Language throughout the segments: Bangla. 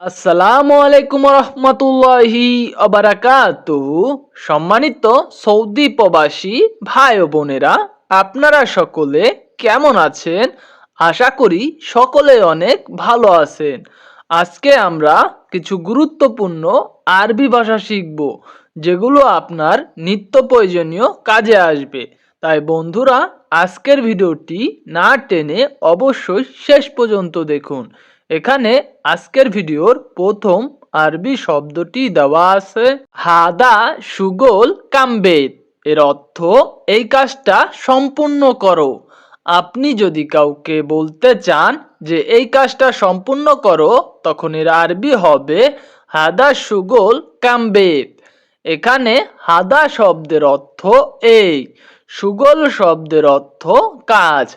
আসসালামু আলাইকুম রহমতুল্লাহি অবারাকাতুহু। সম্মানিত সৌদি প্রবাসী ভাই ও বোনেরা, আপনারা সকলে কেমন আছেন? আশা করি সকলে অনেক ভালো আছেন। আজকে আমরা কিছু গুরুত্বপূর্ণ আরবি ভাষা শিখব, যেগুলো আপনার নিত্য প্রয়োজনীয় কাজে আসবে। তাই বন্ধুরা, আজকের ভিডিওটি না টেনে অবশ্যই শেষ পর্যন্ত দেখুন। এখানে আজকের ভিডিওর প্রথম আরবি শব্দটি দেওয়া আছে হাদা সুগোল কামবেদ। এর অর্থ এই কাজটা সম্পূর্ণ করো। আপনি যদি কাউকে বলতে চান যে এই কাজটা সম্পূর্ণ করো, তখন এর আরবি হবে হাদা সুগোল কামবেদ। এখানে হাদা শব্দের অর্থ এই, সুগোল শব্দের অর্থ কাজ,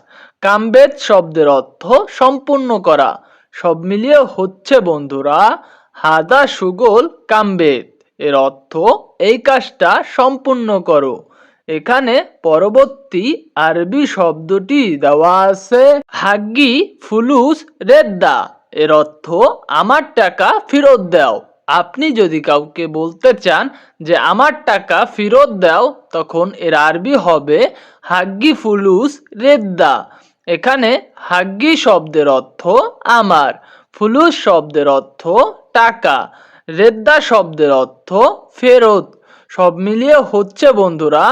কামবেদ শব্দের অর্থ সম্পূর্ণ করা। সব মিলিয়ে হচ্ছে বন্ধুরা হাদা সুগোল কামবেদ। এর অর্থ এই কাজটা সম্পূর্ণ করো। এখানে পরবর্তী আরবি শব্দটি দেওয়া আছে হাগ্গি ফুলুস রেদ্দা। এর অর্থ আমার টাকা ফেরত দাও। আপনি যদি কাউকে বলতে চান যে আমার টাকা ফেরত দাও, তখন এর আরবি হবে হাগ্গি ফুলুস রেদ্দা। এখানে হাগ্গি শব্দের অর্থ আমার, ফুলুস শব্দের অর্থ টাকা, রেদ্দা শব্দের অর্থ ফেরত। সব মিলিয়ে হচ্ছে বন্ধুরা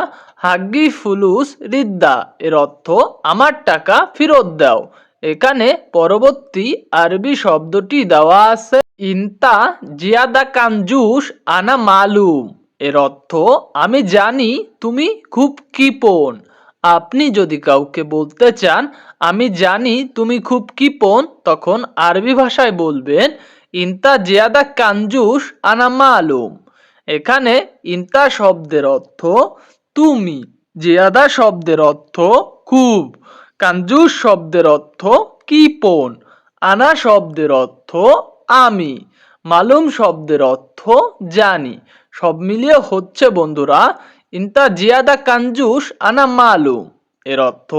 হাগ্গি ফুলুস রিদ্দা। এর অর্থ আমার টাকা ফেরত দাও। এখানে পরবর্তী আরবি শব্দটি দেওয়া আছে ইনতা জিয়াদা কানজুস আনা মালুম। এর অর্থ আমি জানি তুমি খুব কৃপণ। আপনি যদি কাউকে বলতে চান আমি জানি তুমি খুব কৃপণ, তখন আরবি ভাষায় বলবেন ইনতা জিয়াদা কানজুস আনা মালুম। এখানে ইনতা শব্দের অর্থ তুমি, জিয়াদা শব্দের অর্থ খুব, কানজুস শব্দের অর্থ কৃপণ, আনা শব্দের অর্থ আমি, মালুম শব্দের অর্থ জানি। সব মিলিয়ে হচ্ছে বন্ধুরা ইনতা জিয়াদা কানজুস আনা মালুম। এর অর্থ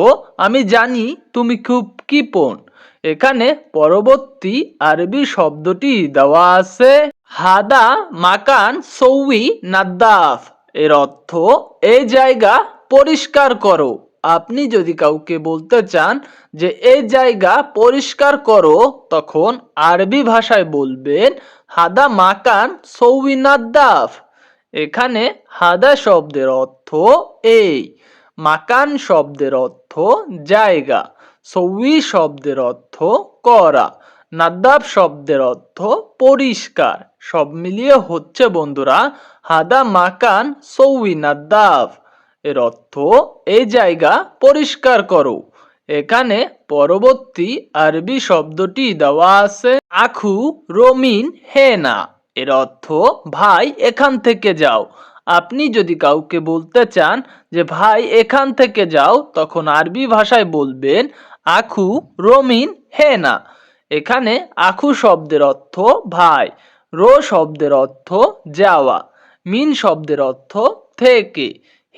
আমি জানি তুমি খুব কৃপণ। এখানে পরবর্তী আরবি শব্দটি দেওয়া আছে হাদা মাকান সৌই নাদ্দাফ। এর অর্থ এই জায়গা পরিষ্কার করো। আপনি যদি কাউকে বলতে চান যে এই জায়গা পরিষ্কার করো, তখন আরবি ভাষায় বলবেন হাদা মাকান সৌই নাদ্দাফ। এখানে হাদা শব্দের অর্থ এই, মাকান শব্দের অর্থ জায়গা, সৌই শব্দের অর্থ করা, নাদ্দাফ শব্দের অর্থ পরিষ্কার। সব মিলিয়ে হচ্ছে বন্ধুরা হাদা মাকান সৌই নাদ্দাফ। এর অর্থ এই জায়গা পরিষ্কার করো। এখানে পরবর্তী আরবি শব্দটি দেওয়া আছে আখু রমিন হেনা। এর অর্থ ভাই এখান থেকে যাও। আপনি যদি কাউকে বলতে চান যে ভাই এখান থেকে যাও, তখন আরবি ভাষায় বলবেন আখু রমিন হেনা। এখানে আখু শব্দের অর্থ ভাই, রো শব্দের অর্থ যাওয়া, মিন শব্দের অর্থ থেকে,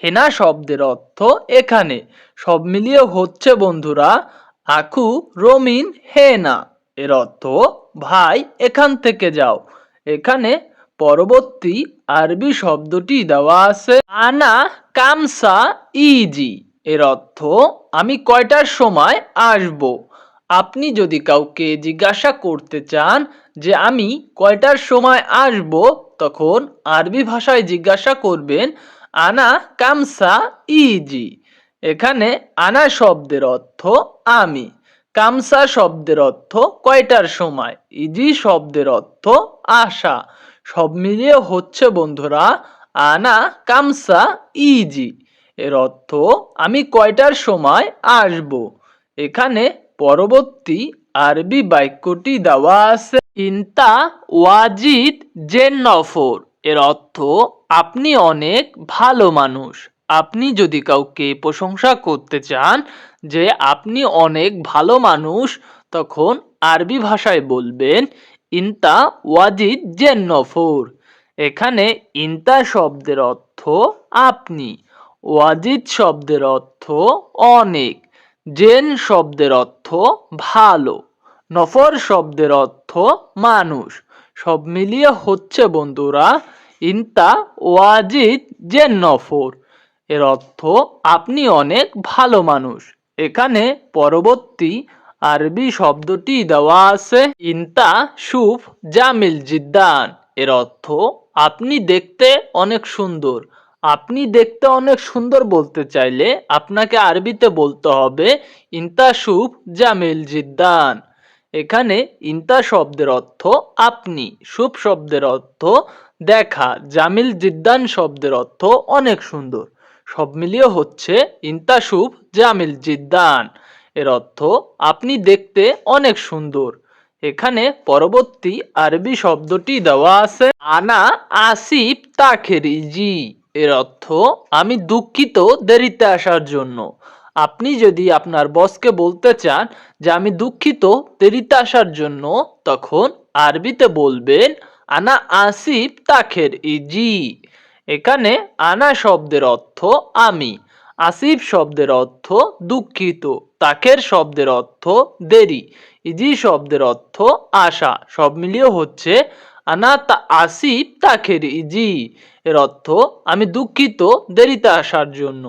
হেনা শব্দের অর্থ এখানে। সব মিলিয়ে হচ্ছে বন্ধুরা আখু রমিন হেনা। এর অর্থ ভাই এখান থেকে যাও। এখানে পরবর্তী আরবি শব্দটি দেওয়া আছে আনা কামসা ইজি। এর অর্থ আমি কয়টার সময় আসব। আপনি যদি কাউকে জিজ্ঞাসা করতে চান যে আমি কয়টার সময় আসব, তখন আরবি ভাষায় জিজ্ঞাসা করবেন আনা কামসা ইজি। এখানে আনা শব্দের অর্থ আমি, কামসা শব্দের অর্থ কয়টার সময়, ইজি শব্দের অর্থ আসা। সব মিলিয়ে হচ্ছে বন্ধুরা আনা কামসা ইজি। এর অর্থ আমি কয়টার সময় আসব। এখানে পরবর্তী আরবি বাক্যটি দেওয়া আছে ইনতা ওয়াজিদ জেন্নফর। এর অর্থ আপনি অনেক ভালো মানুষ। আপনি যদি কাউকে প্রশংসা করতে চান যে আপনি অনেক ভালো মানুষ, তখন আরবি ভাষায় বলবেন ইনতা ওয়াজিদ জেন্নফর। এখানে ইনতা শব্দের অর্থ আপনি, ওয়াজিদ শব্দের অর্থ অনেক, জেন শব্দের অর্থ ভালো, নফর শব্দের অর্থ মানুষ। সব মিলিয়ে হচ্ছে বন্ধুরা ইনতা ওয়াজিদ যে নফর। এর অর্থ আপনি অনেক ভালো মানুষ। এখানে পরবর্তী আরবি শব্দটি দেওয়া আছে ইনতা শুফ জামিল জিদ্দান। এর অর্থ আপনি দেখতে অনেক সুন্দর। আপনি দেখতে অনেক সুন্দর বলতে চাইলে আপনাকে আরবিতে বলতে হবে ইনতা শুফ জামিল জিদ্দান। এখানে ইনতা শব্দের অর্থ আপনি, শুভ শব্দের অর্থ দেখা, জামিল জিদ্দান শব্দের অর্থ অনেক সুন্দর। সব মিলিয়ে হচ্ছে ইনতা শুভ জামিল জিদ্দান। এর অর্থ আপনি দেখতে অনেক সুন্দর। এখানে পরবর্তী আরবি শব্দটি দেওয়া আছে আনা আসিফ তাখেরিজি। এর অর্থ আমি দুঃখিত দেরিতে আসার জন্য। আপনি যদি আপনার বসকে বলতে চান যে আমি দুঃখিত দেরিতে আসার জন্য, তখন আরবিতে বলবেন আনা আসিফ তাখের ইজি। এখানে আনা শব্দের অর্থ আমি, আসিফ শব্দের অর্থ দুঃখিত, তাখের শব্দের অর্থ দেরি, ইজি শব্দের অর্থ আশা। সব মিলিয়ে হচ্ছে আনা আসিফ তাখের ইজি। এর অর্থ আমি দুঃখিত দেরিতে আসার জন্য।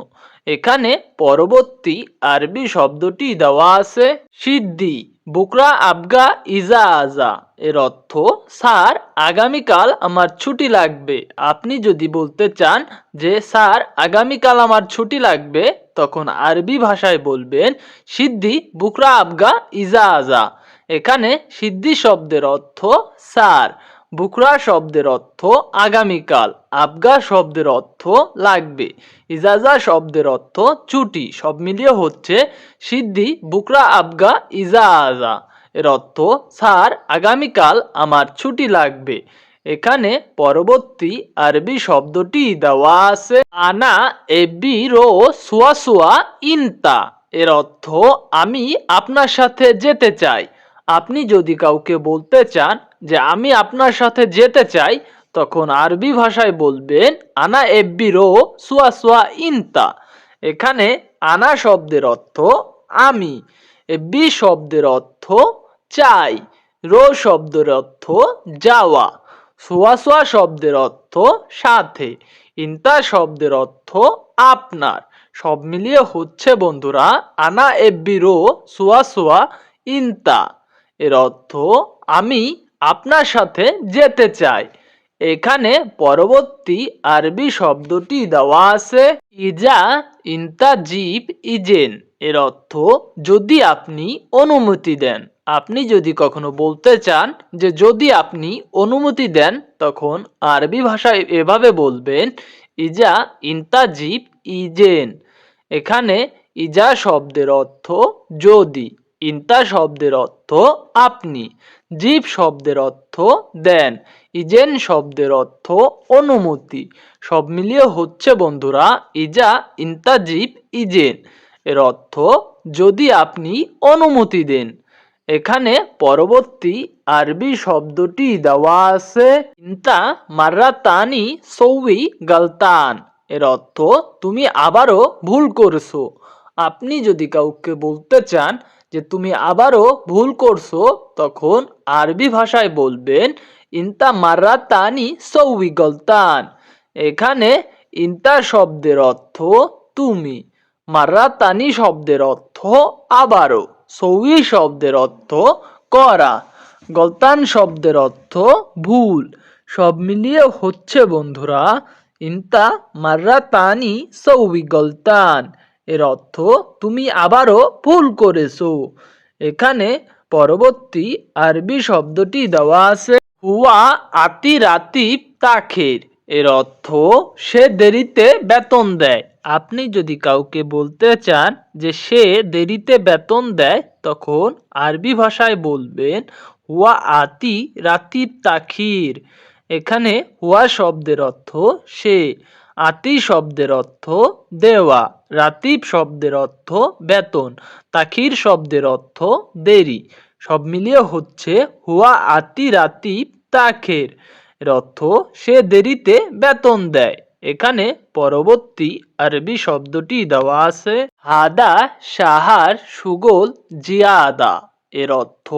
এখানে পরবর্তী আরবি শব্দটি দেওয়া আছে সিদ্দি বুকরা আবগা ইজা আজা। এর অর্থ স্যার আগামীকাল আমার ছুটি লাগবে। আপনি যদি বলতে চান যে স্যার আগামীকাল আমার ছুটি লাগবে, তখন আরবি ভাষায় বলবেন সিদ্দি বুকরা আবগা ইজা আজা। এখানে সিদ্দি শব্দের অর্থ স্যার, বুকরা শব্দের অর্থ আগামীকাল, আবগা শব্দের অর্থ লাগবে, ইজাজা শব্দের অর্থ ছুটি। সব মিলিয়ে হচ্ছে সিদ্দি বুকরা আবগা ইজা আজা। এর অর্থ স্যার আগামীকাল আমার ছুটি লাগবে। এখানে পরবর্তী আরবি শব্দটি দেওয়া আছে আনা এবি রো সুয়া সুয়া ইনতা। এর অর্থ আমি আপনার সাথে যেতে চাই। আপনি যদি কাউকে বলতে চান যে আমি আপনার সাথে যেতে চাই, তখন আরবি ভাষায় বলবেন আনা এবি রো সুয়া সুয়া ইনতা। এখানে আনা শব্দের অর্থ আমি, এবি শব্দের অর্থ চাই, রো শব্দের অর্থ যাওয়া, সোয়া সোয়া শব্দের অর্থ সাথে, ইনতা শব্দের অর্থ আপনার। সব মিলিয়ে হচ্ছে বন্ধুরা আনা এবি রো সোয়া সোয়া ইনতা। এর অর্থ আমি আপনার সাথে যেতে চাই। এখানে পরবর্তী আরবি শব্দটি দেওয়া আছে ইজা ইনতা জিব ইজেন। এর অর্থ যদি আপনি অনুমতি দেন। আপনি যদি কখনো বলতে চান যে যদি আপনি অনুমতি দেন, তখন আরবি ভাষায় এভাবে বলবেন ইজা ইনতা জিব ইজেন। এখানে ইজা শব্দের অর্থ যদি, ইনতা শব্দের অর্থ আপনি, জিব শব্দের অর্থ দেন, ইজেন শব্দের অর্থ অনুমতি। সব মিলিয়ে হচ্ছে বন্ধুরা ইজা ইনতা জিব ইজেন। এর অর্থ যদি আপনি অনুমতি দেন। এখানে পরবর্তী আরবি শব্দটি দেওয়া আছে ইনতা মাররাতানি সৌই গালতান। এর অর্থ তুমি আবারও ভুল করছো। আপনি যদি কাউকে বলতে চান যে তুমি আবারও ভুল করছো, তখন আরবি ভাষায় বলবেন ইনতা মাররাতানি সৌই গালতান। এখানে ইনতা শব্দের অর্থ তুমি, মাররাতানি শব্দের অর্থ আবারও, সৌই শব্দের অর্থ করা, গলতান শব্দের অর্থ ভুল। সব মিলিয়ে হচ্ছে বন্ধুরা ইনতা মাররাতানি সৌই গলতান। এর অর্থ তুমি আবারও ভুল করেছো। এখানে পরবর্তী আরবি শব্দটি দেওয়া আছে হুয়া আতি রাতিব তাখের। এর অর্থ সে দেরিতে বেতন দেয়। আপনি যদি কাউকে বলতে চান যে সে দেরিতে বেতন দেয়, তখন আরবি ভাষায় বলবেন হুয়া আতি রাতিব তাখির। এখানে হুয়া শব্দের অর্থ সে, আতি শব্দের অর্থ দেওয়া, রাতিব শব্দের অর্থ বেতন, তাখির শব্দের অর্থ দেরি। সব মিলিয়ে হচ্ছে হুয়া আতি রাতিব তাখের। এর অর্থ সে দেরিতে বেতন দেয়। এখানে পরবর্তী আরবি শব্দটি দেওয়া আছে হাদা সাহার সুগোল জিয়াদা। এর অর্থ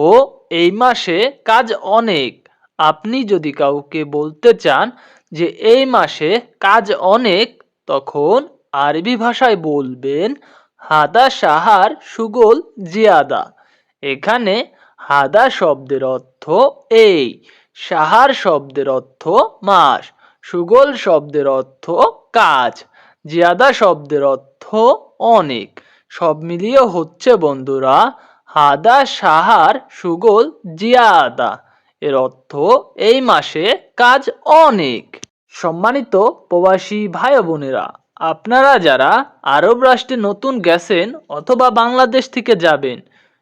এই মাসে কাজ অনেক, আপনি যদি কাউকে বলতে চান যে এই মাসে কাজ অনেক, তখন আরবি ভাষায় বলবেন হাদা শাহার শুগল জিয়াদা। এখানে হাদা শব্দের অর্থ এই, শাহার শব্দের অর্থ মাস, শুগল শব্দের অর্থ কাজ, জিয়াদা শব্দের অর্থ অনেক। সব মিলিয়ে হচ্ছে বন্ধুরা হাদা শাহার শুগল জিয়াদা। এর অর্থ এই মাসে কাজ অনেক। সম্মানিত প্রবাসী ভাই বোনেরা, আপনারা যারা আরব রাষ্ট্রে নতুন গেছেন অথবা বাংলাদেশ থেকে যাবেন,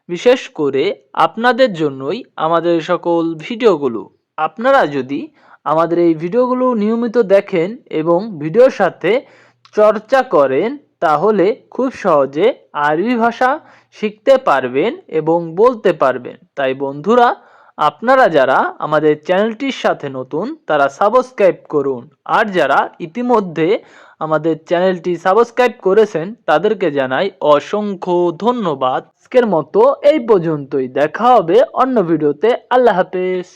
বিশেষ করে আপনাদের জন্যই আমাদের সকল ভিডিওগুলো। আপনারা যদি আমাদের এই ভিডিওগুলো নিয়মিত দেখেন এবং ভিডিওর সাথে চর্চা করেন, তাহলে খুব সহজে আরবি ভাষা শিখতে পারবেন এবং বলতে পারবেন। তাই বন্ধুরা, আপনারা যারা আমাদের চ্যানেলটির সাথে নতুন তারা সাবস্ক্রাইব করুন, আর যারা ইতিমধ্যে আমাদের চ্যানেলটি সাবস্ক্রাইব করেছেন তাদেরকে জানাই অসংখ্য ধন্যবাদ। আজকের মতো এই পর্যন্তই, দেখা হবে অন্য ভিডিওতে। আল্লাহ হাফেজ।